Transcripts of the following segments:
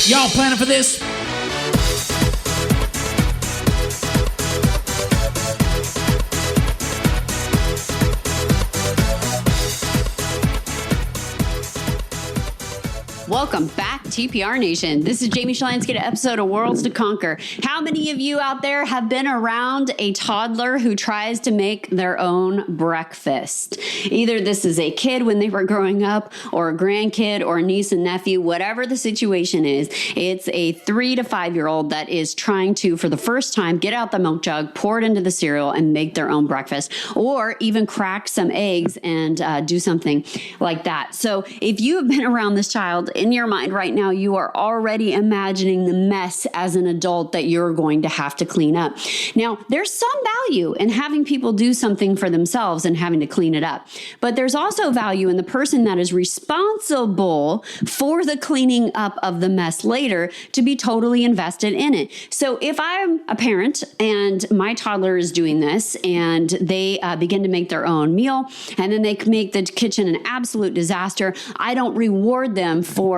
Y'all planning for this? Welcome back, TPR Nation. This is Jamie Shalansky to episode of Worlds to Conquer. How many of you out there have been around a toddler who tries to make their own breakfast? Either this is a kid when they were growing up, or a grandkid, or a niece and nephew, whatever the situation is. It's a 3 to 5 year old that is trying to, for the first time, get out the milk jug, pour it into the cereal, and make their own breakfast, or even crack some eggs and do something like that. So if you have been around this child, in your mind right now, you are already imagining the mess as an adult that you're going to have to clean up. Now, there's some value in having people do something for themselves and having to clean it up. But there's also value in the person that is responsible for the cleaning up of the mess later to be totally invested in it. So if I'm a parent and my toddler is doing this and they begin to make their own meal and then they make the kitchen an absolute disaster, I don't reward them for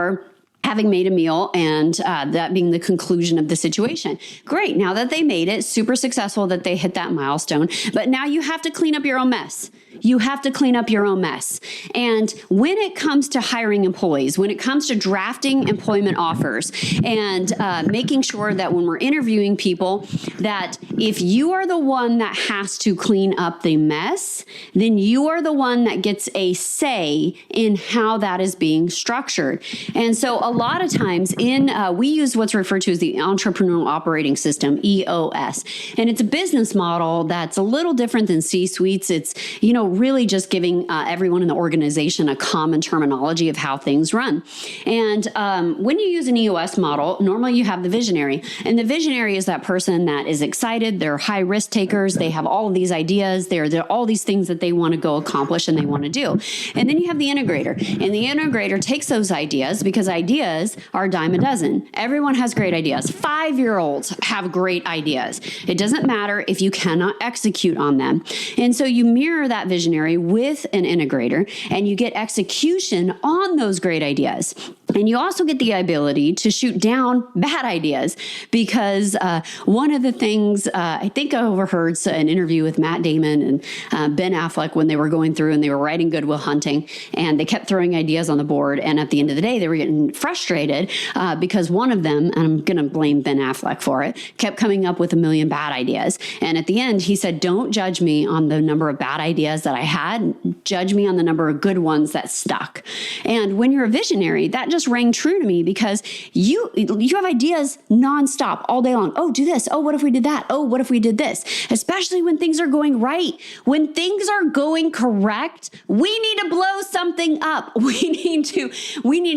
having made a meal and that being the conclusion of the situation. Great. Now that they made it, super successful that they hit that milestone, but now you have to clean up your own mess. You have to clean up your own mess. And when it comes to hiring employees, when it comes to drafting employment offers and making sure that when we're interviewing people, that if you are the one that has to clean up the mess, then you are the one that gets a say in how that is being structured. And so a lot of times we use what's referred to as the entrepreneurial operating system, EOS. And it's a business model that's a little different than C-suites. It's, really just giving everyone in the organization a common terminology of how things run. And when you use an EOS model, normally you have the visionary. And the visionary is that person that is excited. They're high risk takers. They have all of these ideas. They're all these things that they want to go accomplish and they want to do. And then you have the integrator. And the integrator takes those ideas, because ideas are a dime a dozen. Everyone has great ideas. 5-year-olds have great ideas. It doesn't matter if you cannot execute on them. And so you mirror that visionary with an integrator and you get execution on those great ideas. And you also get the ability to shoot down bad ideas, because one of the things, I think I overheard an interview with Matt Damon and Ben Affleck when they were going through and they were writing Good Will Hunting, and they kept throwing ideas on the board. And at the end of the day, they were getting frustrated because one of them, and I'm going to blame Ben Affleck for it, kept coming up with a million bad ideas. And at the end, he said, don't judge me on the number of bad ideas that I had. Judge me on the number of good ones that stuck. And when you're a visionary, that just rang true to me, because you have ideas nonstop all day long. Oh, do this. Oh, what if we did that? Oh, what if we did this? Especially when things are going right. When things are going correct, we need to blow something up. We need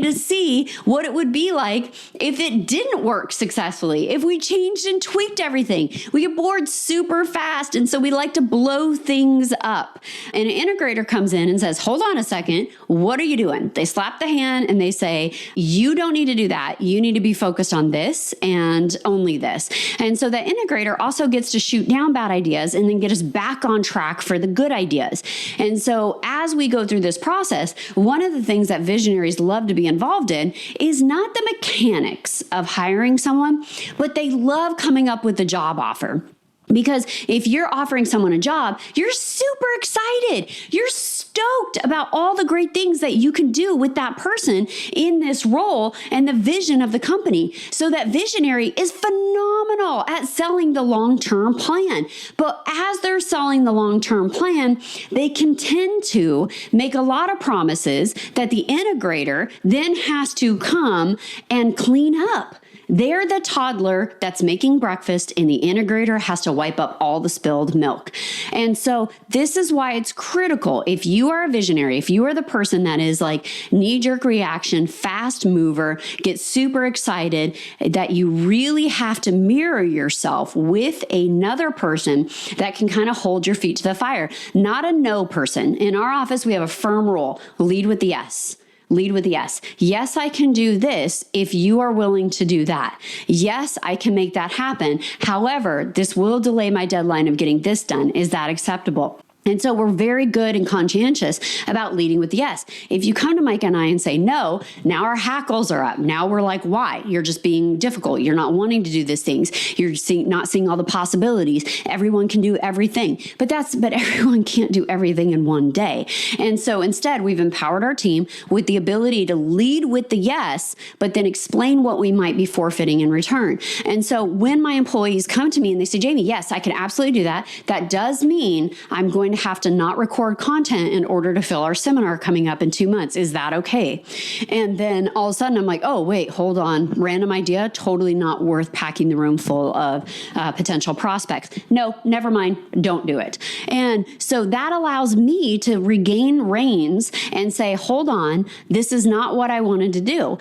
to see what it would be like if it didn't work successfully. If we changed and tweaked everything, we get bored super fast. And so we like to blow things up. And an integrator comes in and says, hold on a second. What are you doing? They slap the hand and they say, you don't need to do that. You need to be focused on this and only this. And so the integrator also gets to shoot down bad ideas and then get us back on track for the good ideas. And so as we go through this process, one of the things that visionaries love to be involved in is not the mechanics of hiring someone, but they love coming up with the job offer. Because if you're offering someone a job, you're super excited. You're stoked about all the great things that you can do with that person in this role and the vision of the company. So that visionary is phenomenal at selling the long-term plan. But as they're selling the long-term plan, they can tend to make a lot of promises that the integrator then has to come and clean up. They're the toddler that's making breakfast and the integrator has to wipe up all the spilled milk. And so this is why it's critical. If you are a visionary, if you are the person that is like knee-jerk reaction, fast mover, get super excited, that you really have to mirror yourself with another person that can kind of hold your feet to the fire. Not a no person. In our office, we have a firm rule: lead with the yes. Lead with yes. Yes, I can do this if you are willing to do that. Yes, I can make that happen. However, this will delay my deadline of getting this done. Is that acceptable? And so we're very good and conscientious about leading with yes. If you come to Mike and I and say no, now our hackles are up. Now we're like, why? You're just being difficult. You're not wanting to do these things. You're not seeing all the possibilities. Everyone can do everything, but everyone can't do everything in one day. And so instead, we've empowered our team with the ability to lead with the yes, but then explain what we might be forfeiting in return. And so when my employees come to me and they say, Jamie, yes, I can absolutely do that. That does mean I'm going to have to not record content in order to fill our seminar coming up in 2 months. Is that okay? And then all of a sudden I'm like, oh, wait, hold on. Random idea, totally not worth packing the room full of potential prospects. No, never mind. Don't do it. And so that allows me to regain reins and say, hold on, this is not what I wanted to do.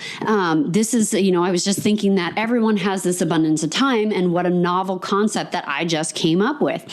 This is, I was just thinking that everyone has this abundance of time, and what a novel concept that I just came up with.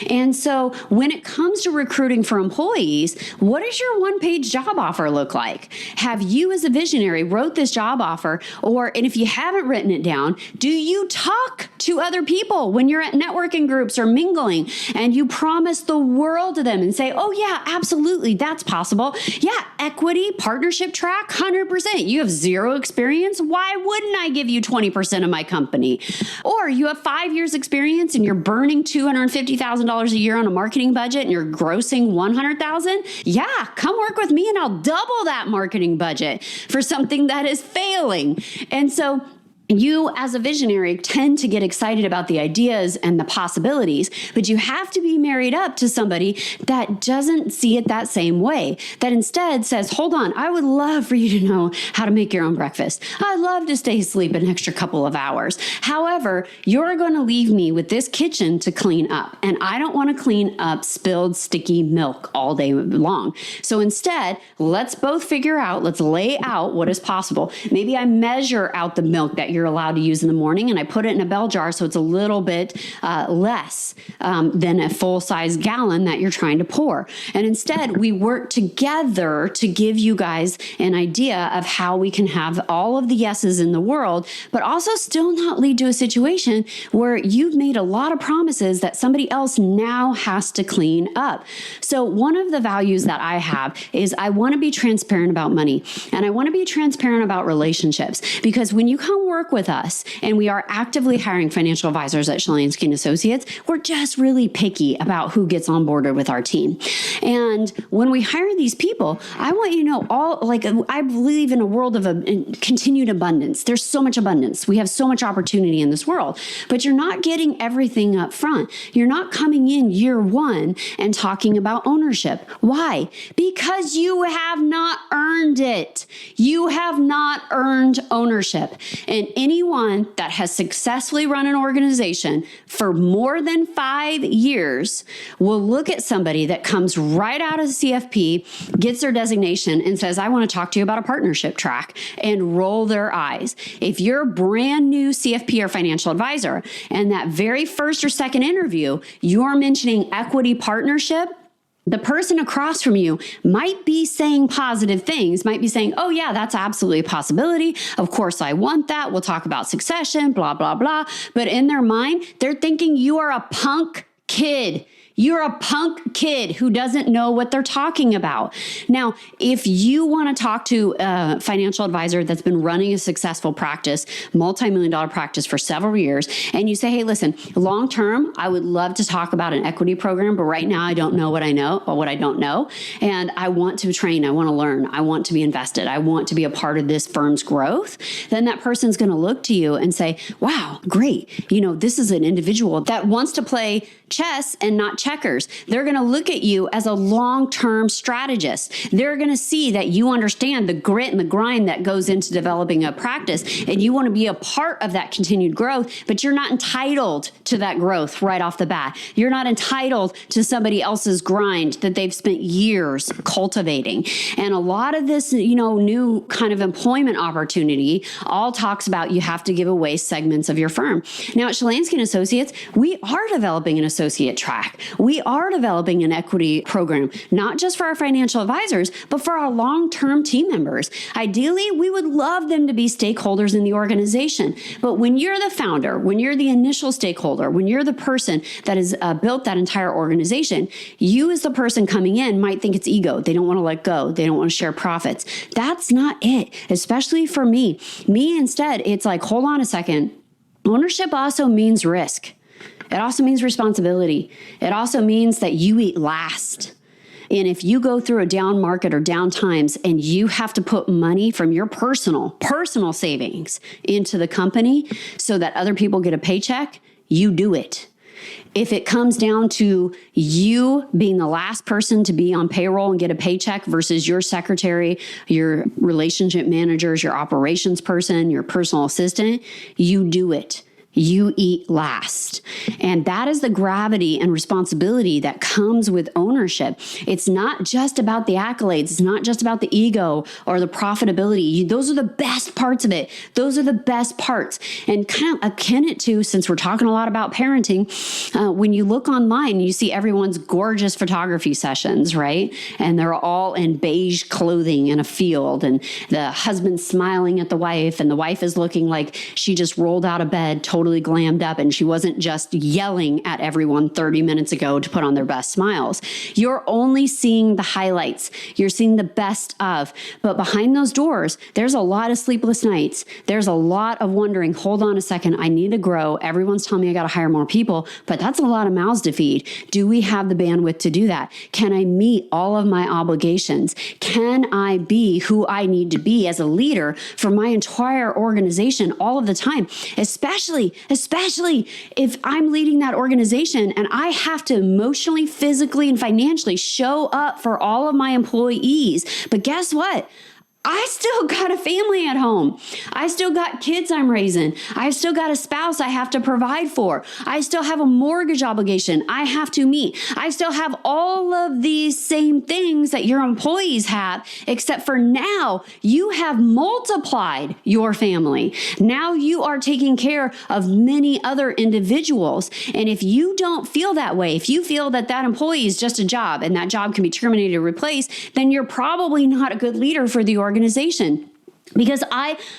And so when it comes to recruiting for employees, what does your one-page job offer look like? Have you as a visionary wrote this job offer, and if you haven't written it down, do you talk to other people when you're at networking groups or mingling and you promise the world to them and say, oh yeah, absolutely, that's possible. Yeah, equity, partnership track, 100%. You have zero experience. Why wouldn't I give you 20% of my company? Or you have 5 years experience and you're burning $250,000 a year on a marketing budget and you're grossing $100,000. Yeah, come work with me and I'll double that marketing budget for something that is failing. And so you as a visionary tend to get excited about the ideas and the possibilities, but you have to be married up to somebody that doesn't see it that same way, that instead says, hold on, I would love for you to know how to make your own breakfast. I'd love to stay asleep an extra couple of hours. However, you're going to leave me with this kitchen to clean up, and I don't want to clean up spilled sticky milk all day long. So instead, let's both figure out, let's lay out what is possible. Maybe I measure out the milk that you're allowed to use in the morning, and I put it in a bell jar so it's a little bit less than a full-size gallon that you're trying to pour. And instead, we work together to give you guys an idea of how we can have all of the yeses in the world, but also still not lead to a situation where you've made a lot of promises that somebody else now has to clean up. So one of the values that I have is I want to be transparent about money, and I want to be transparent about relationships, because when you come work with us, and we are actively hiring financial advisors at Shalansky and Associates, we're just really picky about who gets on board with our team. And when we hire these people, I want you to know I believe in a world of continued abundance. There's so much abundance. We have so much opportunity in this world, but you're not getting everything up front. You're not coming in year one and talking about ownership. Why? Because you have not earned it. You have not earned ownership. And anyone that has successfully run an organization for more than 5 years will look at somebody that comes right out of the CFP, gets their designation, and says, I want to talk to you about a partnership track, and roll their eyes. If you're a brand new CFP or financial advisor, and that very first or second interview, you're mentioning equity partnership, the person across from you might be saying positive things, might be saying, oh yeah, that's absolutely a possibility. Of course I want that. We'll talk about succession, blah, blah, blah. But in their mind, they're thinking you are a punk kid. You're a punk kid who doesn't know what they're talking about. Now, if you want to talk to a financial advisor that's been running a successful practice, multi-million-dollar practice for several years, and you say, hey, listen, long term, I would love to talk about an equity program, but right now I don't know what I know or what I don't know. And I want to train. I want to learn. I want to be invested. I want to be a part of this firm's growth. Then that person's going to look to you and say, wow, great. This is an individual that wants to play chess and not checkers. They're going to look at you as a long-term strategist. They're going to see that you understand the grit and the grind that goes into developing a practice, and you want to be a part of that continued growth, but you're not entitled to that growth right off the bat. You're not entitled to somebody else's grind that they've spent years cultivating. And a lot of this, new kind of employment opportunity all talks about you have to give away segments of your firm. Now at Shalansky and Associates, we are developing an associate track. We are developing an equity program, not just for our financial advisors, but for our long-term team members. Ideally, we would love them to be stakeholders in the organization. But when you're the founder, when you're the initial stakeholder, when you're the person that has built that entire organization, you as the person coming in might think it's ego. They don't want to let go. They don't want to share profits. That's not it, especially for me. Instead, it's like, hold on a second. Ownership also means risk. It also means responsibility. It also means that you eat last. And if you go through a down market or down times and you have to put money from your personal savings into the company so that other people get a paycheck, you do it. If it comes down to you being the last person to be on payroll and get a paycheck versus your secretary, your relationship managers, your operations person, your personal assistant, you do it. You eat last. And that is the gravity and responsibility that comes with ownership. It's not just about the accolades. It's not just about the ego or the profitability. Those are the best parts of it. Those are the best parts. And kind of akin it to, since we're talking a lot about parenting, when you look online, you see everyone's gorgeous photography sessions, right? And they're all in beige clothing in a field, and the husband's smiling at the wife, and the wife is looking like she just rolled out of bed, totally glammed up, and she wasn't just yelling at everyone 30 minutes ago to put on their best smiles. You're only seeing the highlights. You're seeing the best of. But behind those doors, there's a lot of sleepless nights. There's a lot of wondering, hold on a second, I need to grow. Everyone's telling me I got to hire more people, but that's a lot of mouths to feed. Do we have the bandwidth to do that? Can I meet all of my obligations? Can I be who I need to be as a leader for my entire organization all of the time? Especially if I'm leading that organization and I have to emotionally, physically, and financially show up for all of my employees. But guess what? I still got a family at home. I still got kids I'm raising. I've still got a spouse I have to provide for. I still have a mortgage obligation I have to meet. I still have all of these same things that your employees have, except for now you have multiplied your family. Now you are taking care of many other individuals. And if you don't feel that way, if you feel that that employee is just a job and that job can be terminated or replaced, then you're probably not a good leader for the organization. Because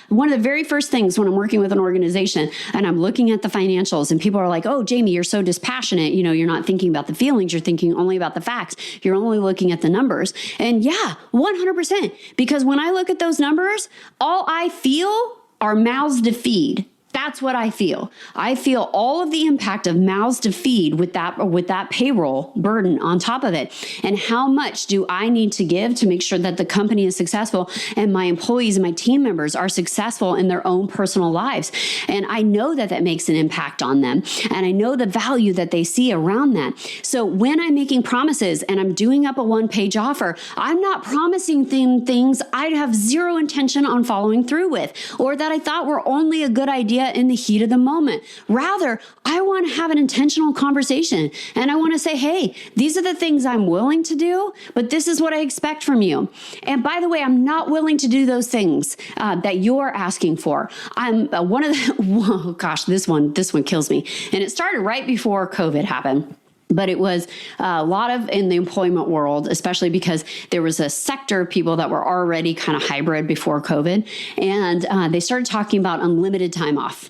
one of the very first things when I'm working with an organization and I'm looking at the financials and people are like, oh, Jamie, you're so dispassionate. You know, you're not thinking about the feelings. You're thinking only about the facts. You're only looking at the numbers. And yeah, 100%. Because when I look at those numbers, all I feel are mouths to feed. That's what I feel. I feel all of the impact of mouths to feed with that payroll burden on top of it. And how much do I need to give to make sure that the company is successful and my employees and my team members are successful in their own personal lives? And I know that that makes an impact on them. And I know the value that they see around that. So when I'm making promises and I'm doing up a one-page offer, I'm not promising them things I have zero intention on following through with, or that I thought were only a good idea in the heat of the moment. Rather, I want to have an intentional conversation and I want to say, hey, these are the things I'm willing to do, but this is what I expect from you. And by the way, I'm not willing to do those things that you're asking for. I'm one of the, whoa, gosh, this one kills me. And it started right before COVID happened. But it was a lot of in the employment world, especially because there was a sector of people that were already kind of hybrid before COVID. And they started talking about unlimited time off.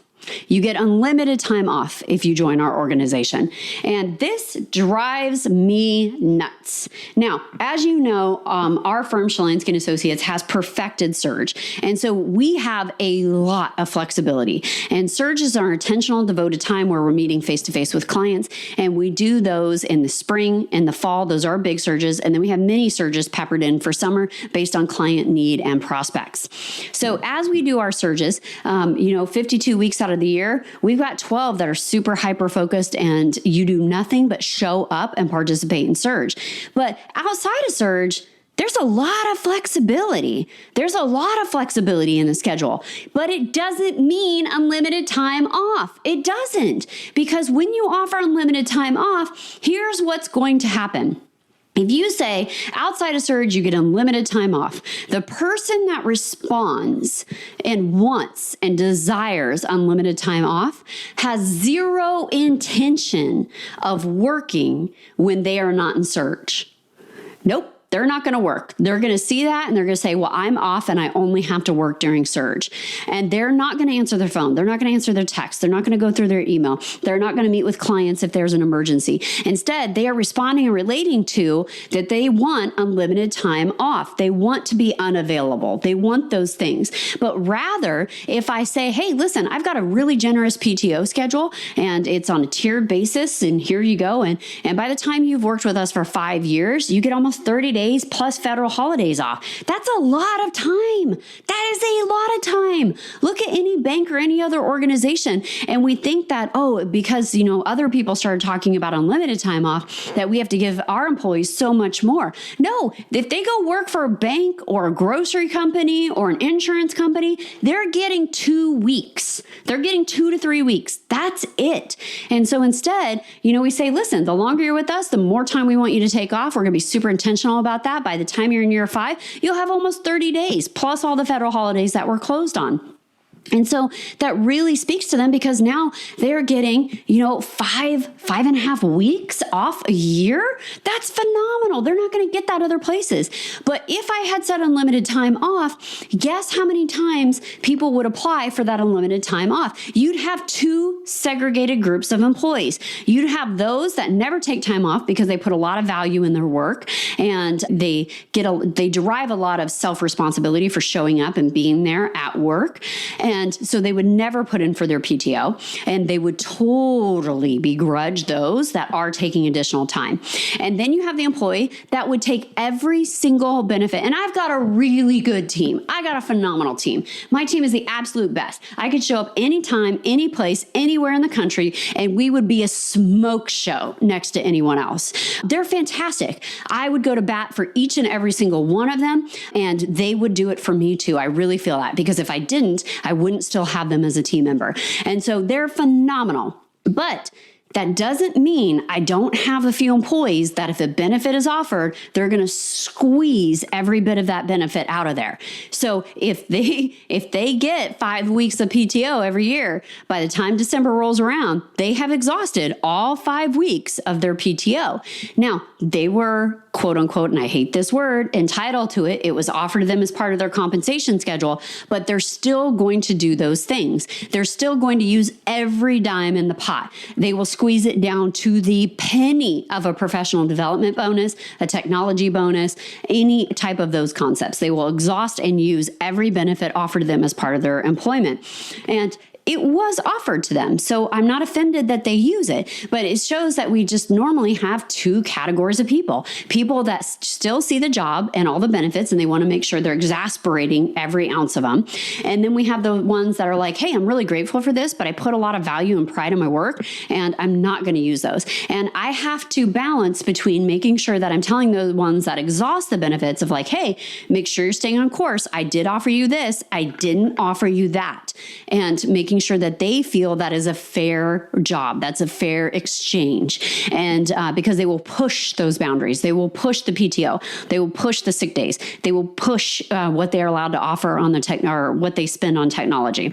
You get unlimited time off if you join our organization. And this drives me nuts. Now, as you know, our firm, Shalansky & Associates, has perfected Surge. And so we have a lot of flexibility. And Surge is our intentional devoted time where we're meeting face-to-face with clients. And we do those in the spring and the fall. Those are big surges. And then we have mini surges peppered in for summer based on client need and prospects. So as we do our surges, 52 weeks out of the year, we've got 12 that are super hyper focused and you do nothing but show up and participate in Surge. But outside of Surge, there's a lot of flexibility. There's a lot of flexibility in the schedule, but it doesn't mean unlimited time off. It doesn't, because when you offer unlimited time off, here's what's going to happen. If you say outside of surge, you get unlimited time off, the person that responds and wants and desires unlimited time off has zero intention of working when they are not in surge. Nope. They're not going to work. They're going to see that and they're going to say, well, I'm off and I only have to work during surge. And they're not going to answer their phone. They're not going to answer their text. They're not going to go through their email. They're not going to meet with clients if there's an emergency. Instead, they are responding and relating to that they want unlimited time off. They want to be unavailable. They want those things. But rather, if I say, hey, listen, I've got a really generous PTO schedule and it's on a tiered basis and here you go. And by the time you've worked with us for 5 years, you get almost 30 days plus federal holidays off. That's a lot of time. That is a lot of time. Look at any bank or any other organization. And we think that, oh, because, other people started talking about unlimited time off, that we have to give our employees so much more. No, if they go work for a bank or a grocery company or an insurance company, they're getting 2 weeks. They're getting 2 to 3 weeks. That's it. And so instead, we say, listen, the longer you're with us, the more time we want you to take off. We're going to be super intentional about that. By the time you're in year 5, you'll have almost 30 days plus all the federal holidays that we're closed on. And so that really speaks to them because now they're getting, 5.5 weeks off a year. That's phenomenal. They're not going to get that other places. But if I had said unlimited time off, guess how many times people would apply for that unlimited time off? You'd have 2 segregated groups of employees. You'd have those that never take time off because they put a lot of value in their work and they derive a lot of self-responsibility for showing up and being there at work. And so they would never put in for their PTO and they would totally begrudge those that are taking additional time. And then you have the employee that would take every single benefit. And I've got a really good team. I got a phenomenal team. My team is the absolute best. I could show up anytime, any place, anywhere in the country, and we would be a smoke show next to anyone else. They're fantastic. I would go to bat for each and every single one of them, and they would do it for me too. I really feel that because if I didn't, I wouldn't still have them as a team member. And so they're phenomenal. But that doesn't mean I don't have a few employees that if a benefit is offered, they're going to squeeze every bit of that benefit out of there. So if they get 5 weeks of PTO every year, by the time December rolls around, they have exhausted all 5 weeks of their PTO. Now, they were, quote unquote, and I hate this word, entitled to it. It was offered to them as part of their compensation schedule, but they're still going to do those things. They're still going to use every dime in the pot. They will squeeze it down to the penny of a professional development bonus, a technology bonus, any type of those concepts. They will exhaust and use every benefit offered to them as part of their employment. And it was offered to them. So I'm not offended that they use it, but it shows that we just normally have 2 categories of people. People that still see the job and all the benefits, and they want to make sure they're exasperating every ounce of them. And then we have the ones that are like, hey, I'm really grateful for this, but I put a lot of value and pride in my work, and I'm not going to use those. And I have to balance between making sure that I'm telling those ones that exhaust the benefits of like, hey, make sure you're staying on course. I did offer you this. I didn't offer you that. And making sure that they feel that is a fair job. That's a fair exchange. And because they will push those boundaries, they will push the PTO, they will push the sick days, they will push what they are allowed to offer on the tech or what they spend on technology.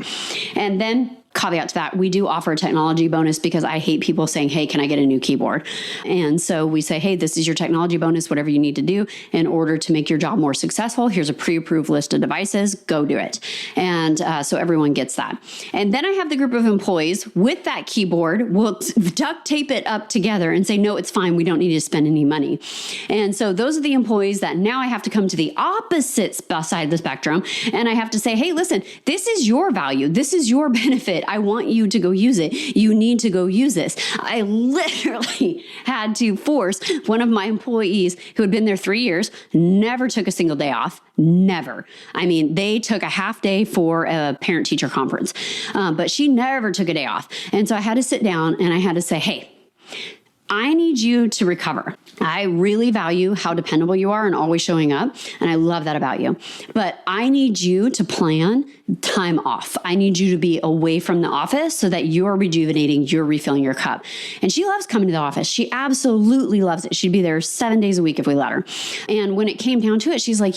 And then caveat to that, we do offer a technology bonus because I hate people saying, hey, can I get a new keyboard? And so we say, hey, this is your technology bonus, whatever you need to do in order to make your job more successful. Here's a pre-approved list of devices, go do it. And so everyone gets that. And then I have the group of employees with that keyboard, will duct tape it up together and say, no, it's fine. We don't need to spend any money. And so those are the employees that now I have to come to the opposite side of the spectrum. And I have to say, hey, listen, this is your value. This is your benefit. I want you to go use it. You need to go use this. I literally had to force one of my employees who had been there 3 years, never took a single day off, never. I mean, they took a half day for a parent-teacher conference, but she never took a day off. And so I had to sit down and I had to say, hey, I need you to recover. I really value how dependable you are and always showing up. And I love that about you. But I need you to plan time off. I need you to be away from the office so that you're rejuvenating, you're refilling your cup. And she loves coming to the office. She absolutely loves it. She'd be there 7 days a week if we let her. And when it came down to it, she's like,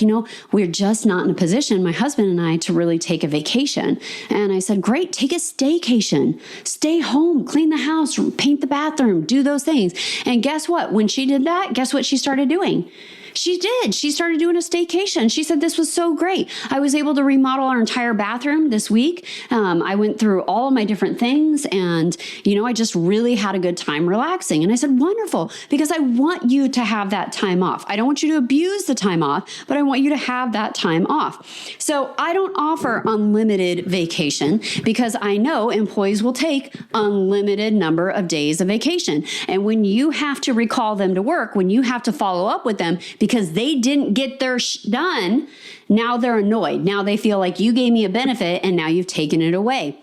we're just not in a position, my husband and I, to really take a vacation. And I said, great, take a staycation. Stay home, clean the house, paint the bathroom, do those things. And guess what? When she did that, guess what she started doing? She did. She started doing a staycation. She said, this was so great. I was able to remodel our entire bathroom this week. I went through all of my different things and, I just really had a good time relaxing. And I said, wonderful, because I want you to have that time off. I don't want you to abuse the time off, but I want you to have that time off. So I don't offer unlimited vacation because I know employees will take unlimited number of days of vacation. And when you have to recall them to work, when you have to follow up with them, because they didn't get their done, now they're annoyed. Now they feel like you gave me a benefit and now you've taken it away.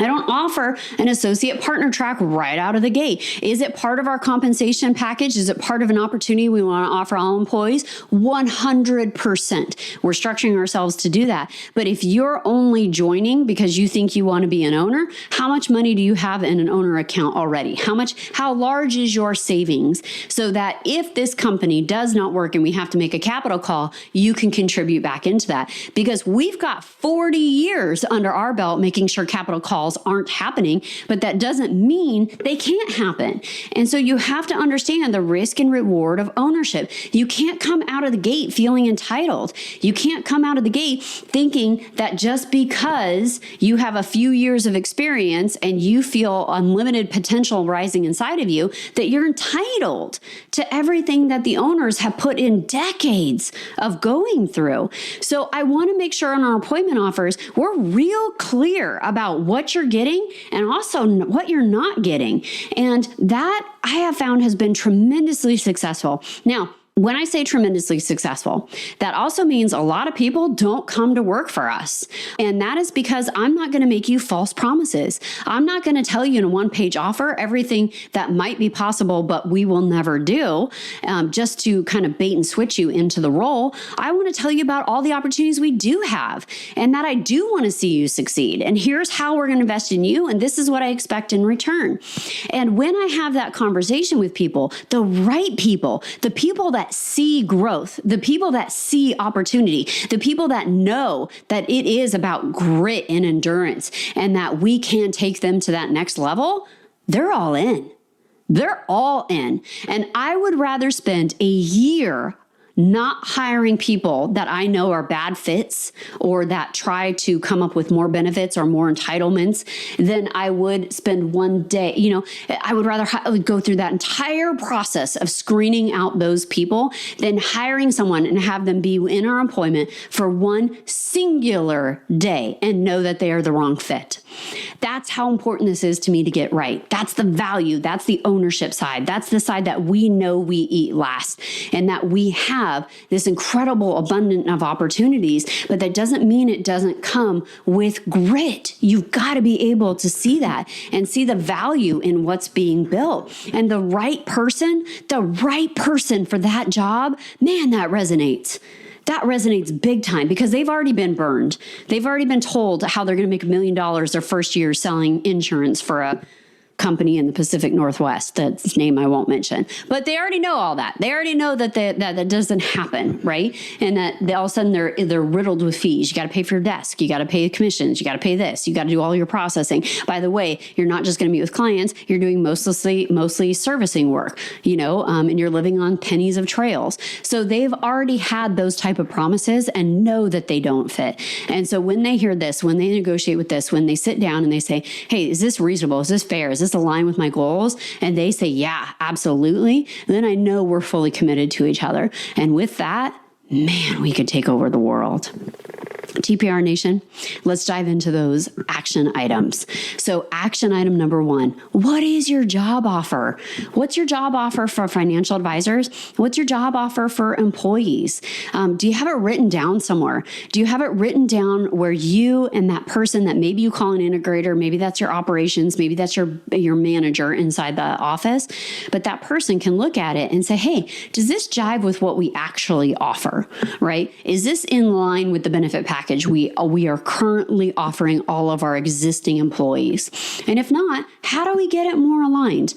I don't offer an associate partner track right out of the gate. Is it part of our compensation package? Is it part of an opportunity we want to offer all employees? 100%. We're structuring ourselves to do that. But if you're only joining because you think you want to be an owner, how much money do you have in an owner account already? How large is your savings so that if this company does not work and we have to make a capital call, you can contribute back into that? Because we've got 40 years under our belt making sure capital calls aren't happening, but that doesn't mean they can't happen. And so you have to understand the risk and reward of ownership. You can't come out of the gate feeling entitled. You can't come out of the gate thinking that just because you have a few years of experience and you feel unlimited potential rising inside of you, that you're entitled to everything that the owners have put in decades of going through. So I want to make sure on our appointment offers, we're real clear about what you're getting and also what you're not getting. And that I have found has been tremendously successful. Now, when I say tremendously successful, that also means a lot of people don't come to work for us. And that is because I'm not going to make you false promises. I'm not going to tell you in a one-page offer everything that might be possible, but we will never do, just to kind of bait and switch you into the role. I want to tell you about all the opportunities we do have and that I do want to see you succeed. And here's how we're going to invest in you. And this is what I expect in return. And when I have that conversation with people, the right people, the people that see growth, the people that see opportunity, the people that know that it is about grit and endurance and that we can take them to that next level, they're all in. They're all in. And I would rather spend a year not hiring people that I know are bad fits or that try to come up with more benefits or more entitlements than I would spend one day. I would rather go through that entire process of screening out those people than hiring someone and have them be in our employment for one singular day and know that they are the wrong fit. That's how important this is to me to get right. That's the value. That's the ownership side. That's the side that we know we eat last and that we have this incredible abundance of opportunities, but that doesn't mean it doesn't come with grit. You've got to be able to see that and see the value in what's being built. And the right person for that job, man, that resonates. That resonates big time because they've already been burned. They've already been told how they're going to make $1 million their first year selling insurance for a company in the Pacific Northwest, that's name I won't mention. But they already know all that. They already know that that doesn't happen, right? And that all of a sudden they're riddled with fees. You got to pay for your desk. You got to pay commissions. You got to pay this. You got to do all your processing. By the way, you're not just going to meet with clients. You're doing mostly servicing work, and you're living on pennies of trails. So they've already had those type of promises and know that they don't fit. And so when they hear this, when they negotiate with this, when they sit down and they say, hey, is this reasonable? Is this fair? Is this align with my goals? And they say, yeah, absolutely. Then I know we're fully committed to each other. And with that, man, we could take over the world. TPR Nation, let's dive into those action items. So action item number 1, what is your job offer? What's your job offer for financial advisors? What's your job offer for employees? Do you have it written down somewhere? Do you have it written down where you and that person that maybe you call an integrator, maybe that's your operations, maybe that's your manager inside the office, but that person can look at it and say, hey, does this jive with what we actually offer, right? Is this in line with the benefit package we are currently offering all of our existing employees? And if not, how do we get it more aligned?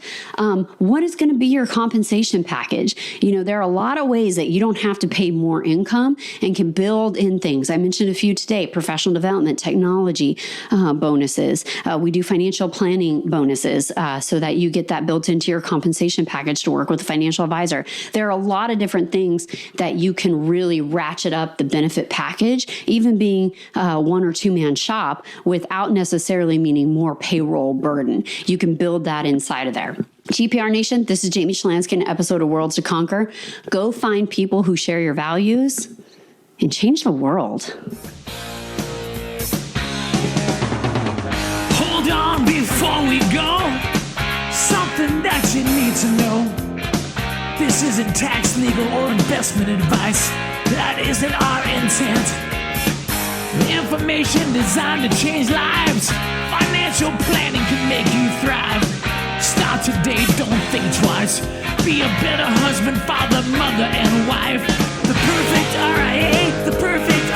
What is going to be your compensation package? There are a lot of ways that you don't have to pay more income and can build in things. I mentioned a few today: professional development, technology bonuses. We do financial planning bonuses so that you get that built into your compensation package to work with a financial advisor. There are a lot of different things that you can really ratchet up the benefit package, even being a 1 or 2 man shop, without necessarily meaning more payroll burden. You can build that inside of there. TPR Nation, this is Jamie Shalansky in an episode of Worlds to Conquer. Go find people who share your values and change the world. Hold on before we go. Something that you need to know. This isn't tax, legal, or investment advice. That isn't our intent. Information designed to change lives. Financial planning can make you thrive. Start today, don't think twice. Be a better husband, father, mother, and wife. The perfect RIA, the perfect